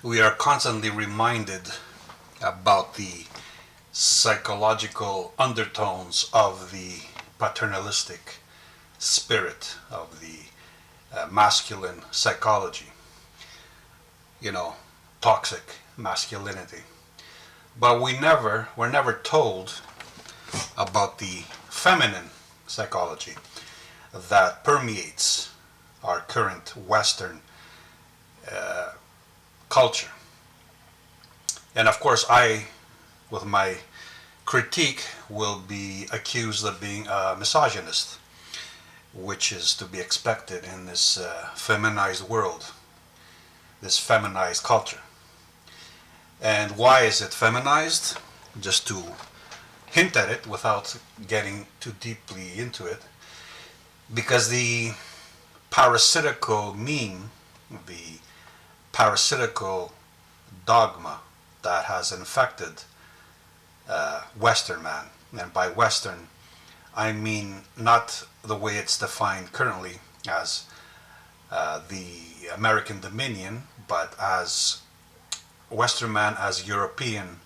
We are constantly reminded about the psychological undertones of the paternalistic spirit of the masculine psychology, you know, toxic masculinity. But we're never told about the feminine psychology that permeates our current Western culture. And of course, with my critique, will be accused of being a misogynist, which is to be expected in this feminized world, this feminized culture. And why is it feminized? Just to hint at it without getting too deeply into it, because the parasitical meme, the parasitical dogma that has infected Western man, and by Western I mean not the way it's defined currently as the American Dominion, but as Western man, as European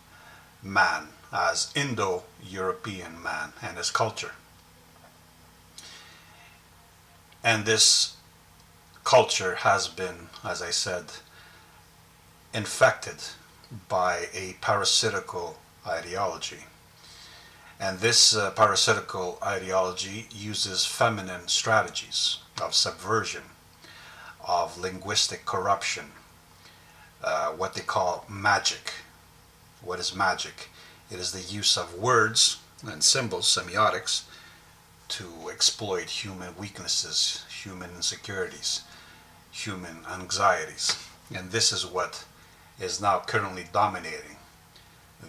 man, as Indo-European man and his culture. And this culture has been, as I said, infected by a parasitical ideology. And this parasitical ideology uses feminine strategies of subversion, of linguistic corruption, what they call magic. What is magic? It is the use of words and symbols, semiotics, to exploit human weaknesses, human insecurities, human anxieties. And this is what is now currently dominating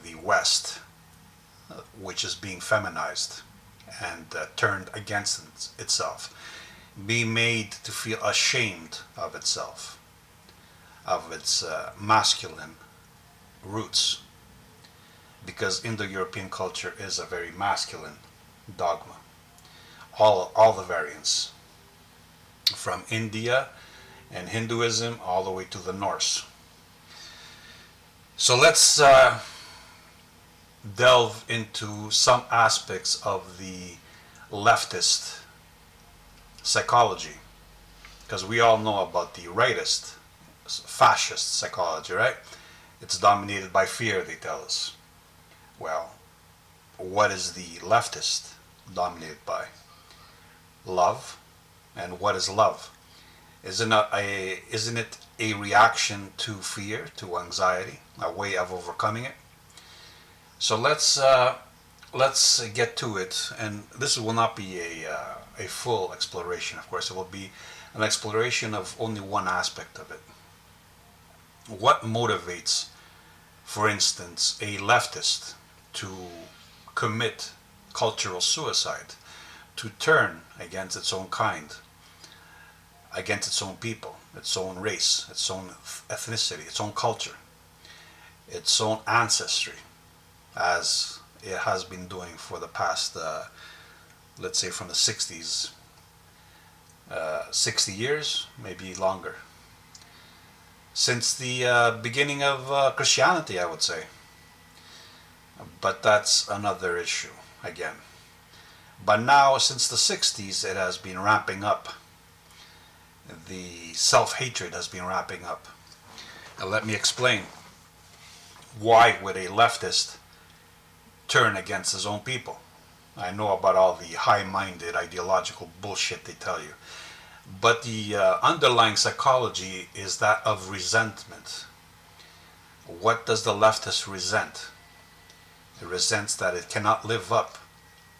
the West, which is being feminized and turned against itself, being made to feel ashamed of itself, of its masculine roots, because Indo-European culture is a very masculine dogma. All the variants, from India and Hinduism all the way to the Norse. So let's delve into some aspects of the leftist psychology, because we all know about the rightist, fascist psychology, right? It's dominated by fear, they tell us. Well, what is the leftist dominated by? Love. And what is love? Isn't it a reaction to fear, to anxiety, a way of overcoming it? So let's get to it. And this will not be a full exploration, of course. It will be an exploration of only one aspect of it. What motivates, for instance, a leftist to commit cultural suicide, to turn against its own kind, against its own people, its own race, its own ethnicity, its own culture, its own ancestry, as it has been doing for the past, let's say from the 60s, 60 years, maybe longer. Since the beginning of Christianity, I would say. But that's another issue, again. But now, since the 60s, it has been ramping up. The self-hatred has been ramping up. And let me explain. Why would a leftist turn against his own people? I know about all the high-minded ideological bullshit they tell you. But the underlying psychology is that of resentment. What does the leftist resent? It resents that it cannot live up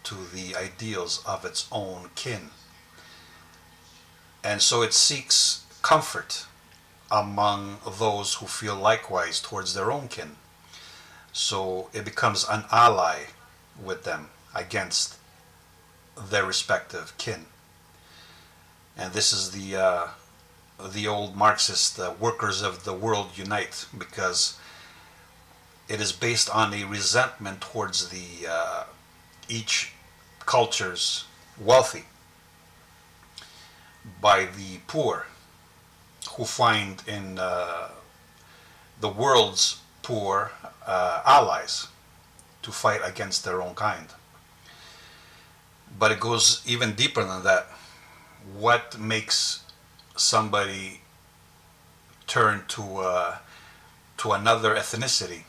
to the ideals of its own kin. And so it seeks comfort among those who feel likewise towards their own kin. So it becomes an ally with them against their respective kin. And this is the old Marxist workers of the world unite, because it is based on a resentment towards the each culture's wealthy by the poor, who find in the world's poor allies to fight against their own kind. But it goes even deeper than that. What makes somebody turn to another ethnicity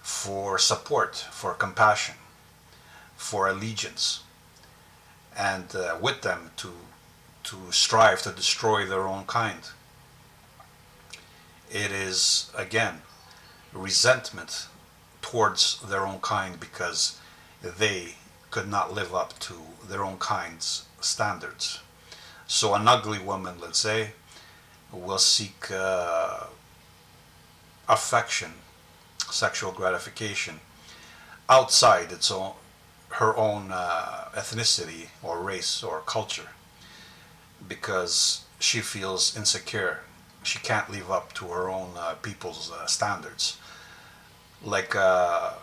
for support, for compassion, for allegiance, and with them to strive to destroy their own kind? It is, again, resentment towards their own kind because they could not live up to their own kind's standards. So an ugly woman, let's say, will seek affection, sexual gratification outside her own ethnicity or race or culture, because she feels insecure. She can't live up to her own people's standards. Like a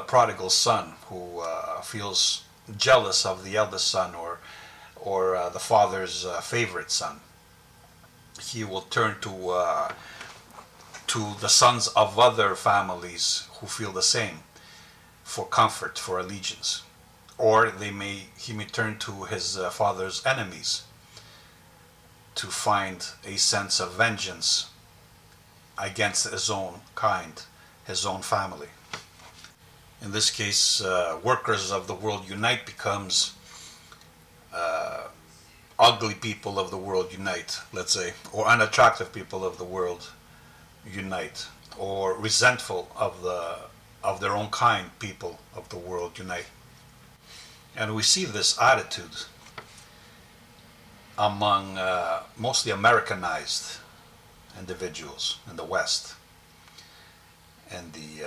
prodigal son who feels jealous of the eldest son or the father's favorite son. He will turn to the sons of other families who feel the same for comfort, for allegiance. Or he may turn to his father's enemies to find a sense of vengeance against his own kind, his own family. In this case, Workers of the World Unite becomes ugly people of the world unite, let's say, or unattractive people of the world unite, or resentful of their own kind people of the world unite. And we see this attitude among mostly Americanized individuals in the West. And the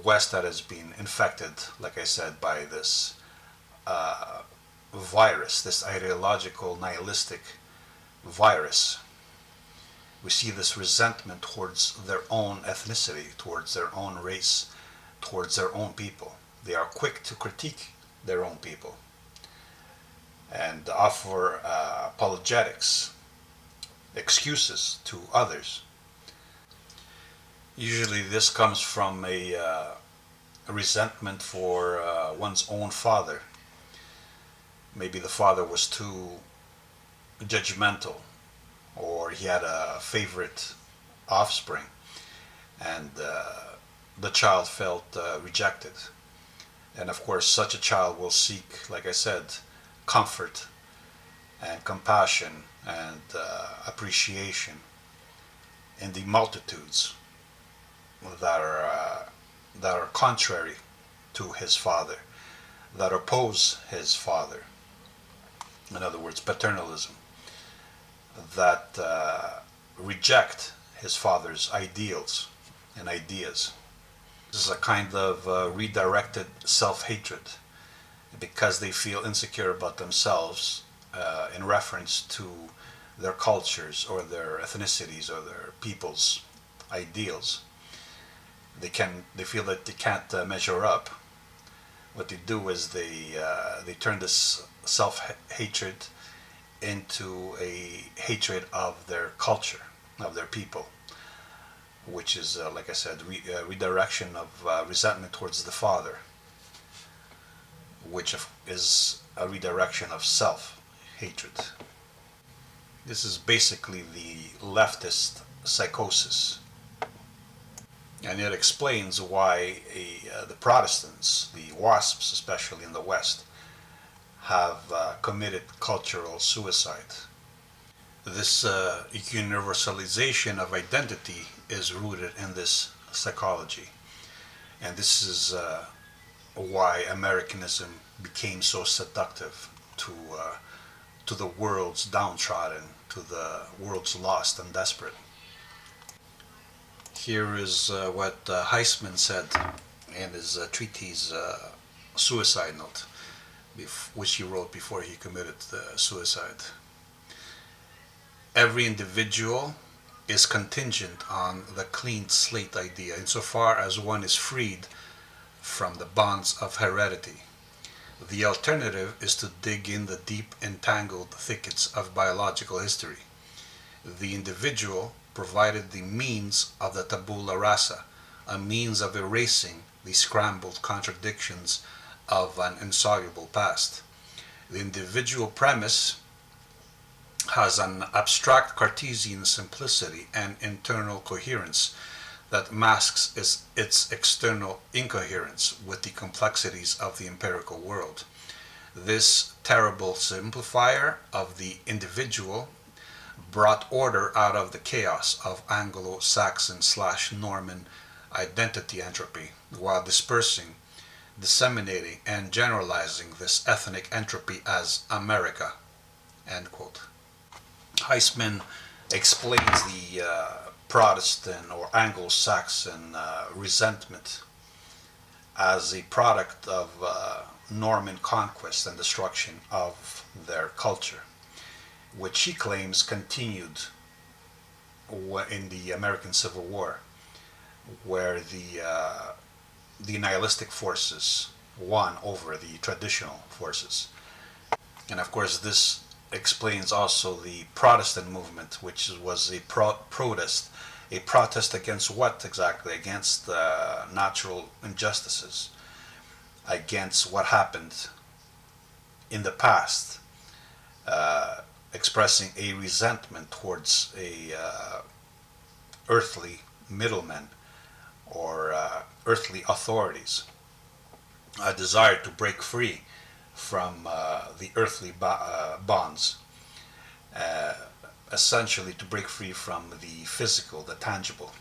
West that has been infected, like I said, by this virus, this ideological nihilistic virus. We see this resentment towards their own ethnicity, towards their own race, towards their own people. They are quick to critique their own people and offer apologetics, excuses to others. Usually this comes from a resentment for one's own father. Maybe the father was too judgmental, or he had a favorite offspring, and the child felt rejected. And of course, such a child will seek, like I said, comfort and compassion and appreciation in the multitudes that are contrary to his father, that oppose his father. In other words, paternalism, that reject his father's ideals and ideas. This is a kind of redirected self-hatred because they feel insecure about themselves in reference to their cultures or their ethnicities or their people's ideals. They feel that they can't measure up. What they do is they turn this self-hatred into a hatred of their culture, of their people, which is, like I said, redirection of resentment towards the father, which is a redirection of self-hatred. This is basically the leftist psychosis. And it explains why the Protestants, the WASPs especially in the West, have committed cultural suicide. This universalization of identity is rooted in this psychology. And this is why Americanism became so seductive to the world's downtrodden, to the world's lost and desperate. Here is what Heisman said in his treatise Suicide Note, which he wrote before he committed suicide. Every individual is contingent on the clean slate idea insofar as one is freed from the bonds of heredity. The alternative is to dig in the deep entangled thickets of biological history. The individual provided the means of the tabula rasa, a means of erasing the scrambled contradictions of an insoluble past. The individual premise has an abstract Cartesian simplicity and internal coherence that masks its external incoherence with the complexities of the empirical world. This terrible simplifier of the individual brought order out of the chaos of Anglo-Saxon/Norman identity entropy, while disseminating and generalizing this ethnic entropy as America. End quote. Heisman explains the Protestant or Anglo-Saxon resentment as a product of Norman conquest and destruction of their culture, which he claims continued in the American Civil War, where the nihilistic forces won over the traditional forces. And of course, this explains also the Protestant movement, which was a protest. A protest against what exactly? Against natural injustices, against what happened in the past, expressing a resentment towards a earthly middlemen or earthly authorities, a desire to break free from the earthly bonds, essentially to break free from the physical, the tangible,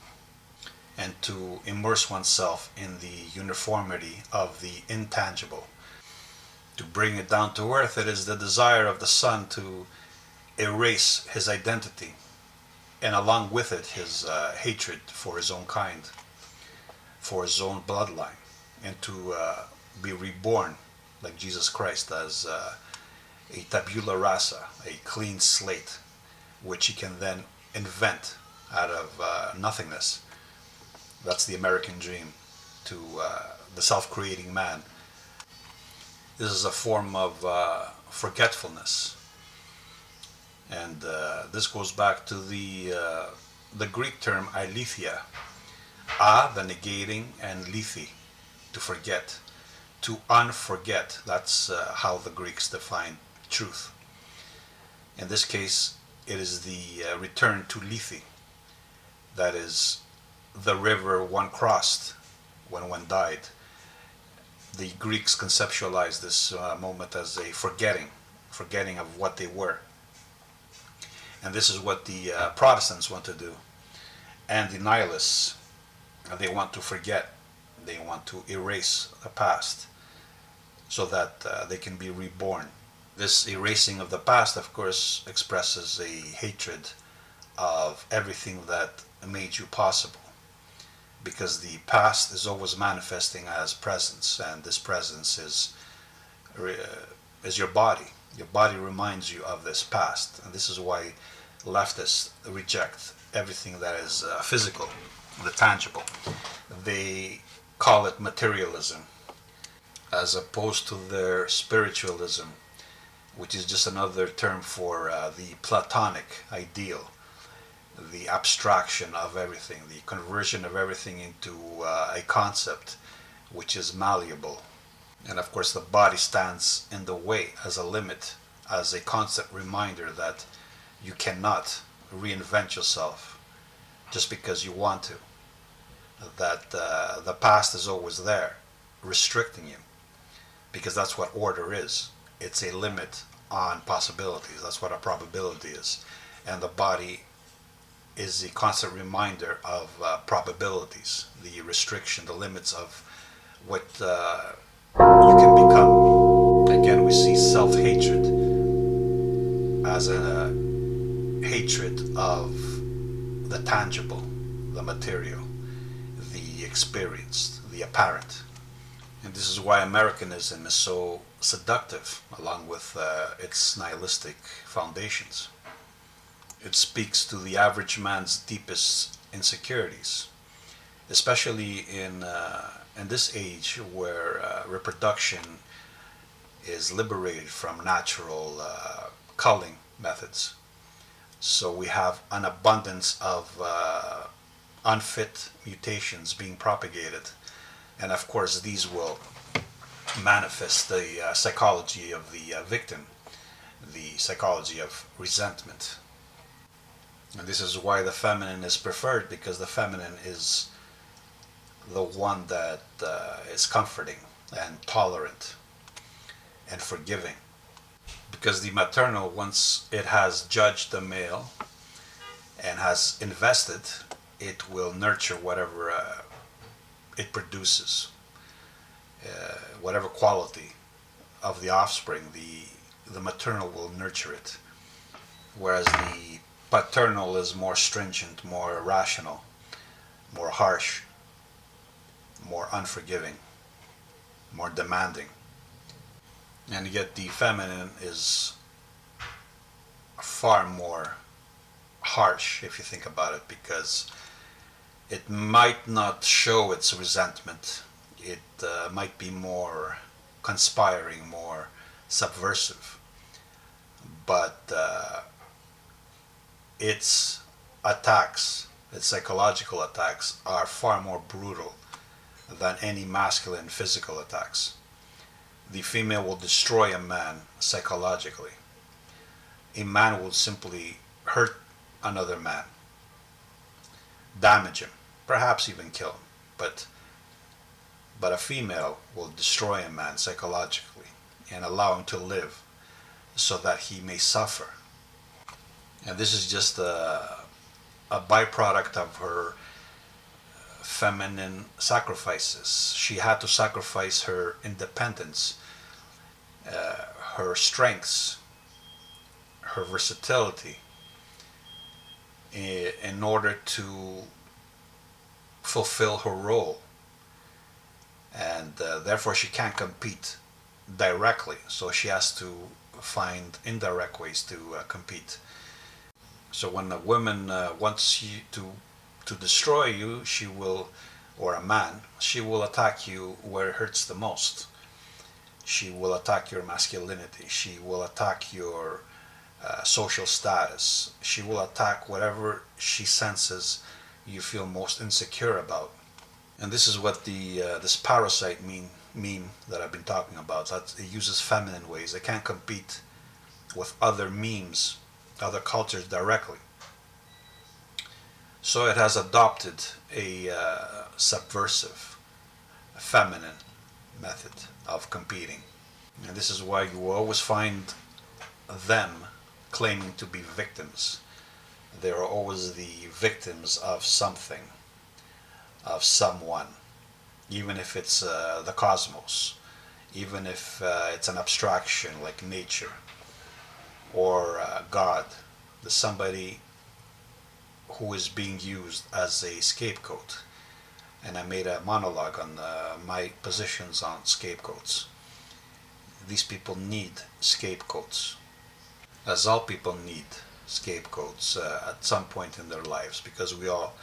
and to immerse oneself in the uniformity of the intangible. To bring it down to earth, it is the desire of the son to erase his identity, and along with it his hatred for his own kind, for his own bloodline, and to be reborn like Jesus Christ as a tabula rasa, a clean slate, which he can then invent out of nothingness. That's the American dream, to the self-creating man. This is a form of forgetfulness, and this goes back to the Greek term aletheia, the negating, and lethi, to forget, to unforget. That's how the Greeks define truth. In this case, it is the return to Lethe, that is the river one crossed when one died. The Greeks conceptualized this moment as a forgetting of what they were. And this is what the Protestants want to do. And the nihilists, they want to forget. They want to erase the past so that they can be reborn. This erasing of the past, of course, expresses a hatred of everything that made you possible, because the past is always manifesting as presence, and this presence is your body. Your body reminds you of this past, and this is why leftists reject everything that is physical, the tangible. They call it materialism, as opposed to their spiritualism, which is just another term for the Platonic ideal, the abstraction of everything, the conversion of everything into a concept which is malleable. And of course the body stands in the way as a limit, as a constant reminder that you cannot reinvent yourself just because you want to, that the past is always there, restricting you, because that's what order is. It's a limit on possibilities. That's what a probability is. And the body is a constant reminder of probabilities, the restriction, the limits of what you can become. Again, we see self-hatred as a hatred of the tangible, the material, the experienced, the apparent. And this is why Americanism is so seductive, along with its nihilistic foundations. It speaks to the average man's deepest insecurities, especially in this age where reproduction is liberated from natural culling methods. So we have an abundance of unfit mutations being propagated. And of course, these will manifest the psychology of the victim, the psychology of resentment. And this is why the feminine is preferred, because the feminine is the one that is comforting and tolerant and forgiving. Because the maternal, once it has judged the male and has invested, it will nurture whatever it produces, whatever quality of the offspring, the maternal will nurture it. Whereas the paternal is more stringent, more rational, more harsh, more unforgiving, more demanding. And yet the feminine is far more harsh, if you think about it, because it might not show its resentment. It might be more conspiring, more subversive, but its attacks, its psychological attacks, are far more brutal than any masculine physical attacks. The female will destroy a man psychologically. A man will simply hurt another man, damage him, perhaps even kill him. But a female will destroy a man psychologically and allow him to live so that he may suffer. And this is just a byproduct of her feminine sacrifices. She had to sacrifice her independence, her strengths, her versatility, in order to fulfill her role. And therefore she can't compete directly, so she has to find indirect ways to compete. So when a woman wants you to destroy you, she will, or a man, she will attack you where it hurts the most. She will attack your masculinity. She will attack your social status. She will attack whatever she senses you feel most insecure about. And this is what this parasite meme that I've been talking about. That it uses feminine ways. It can't compete with other memes, other cultures directly. So it has adopted a subversive, feminine method of competing. And this is why you will always find them claiming to be victims. They are always the victims of something, of someone, even if it's the cosmos, even if it's an abstraction like nature or God. There's somebody who is being used as a scapegoat. And I made a monologue on my positions on scapegoats. These people need scapegoats, as all people need scapegoats at some point in their lives, because we all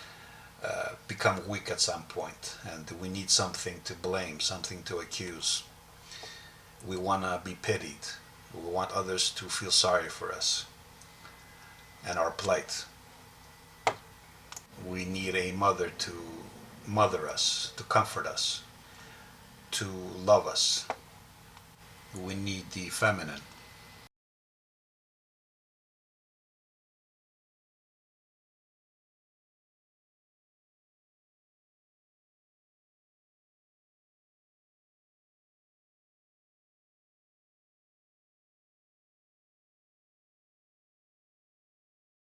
become weak at some point, and we need something to blame, something to accuse. We want to be pitied. We want others to feel sorry for us and our plight. We need a mother to mother us, to comfort us, to love us. We need the feminine.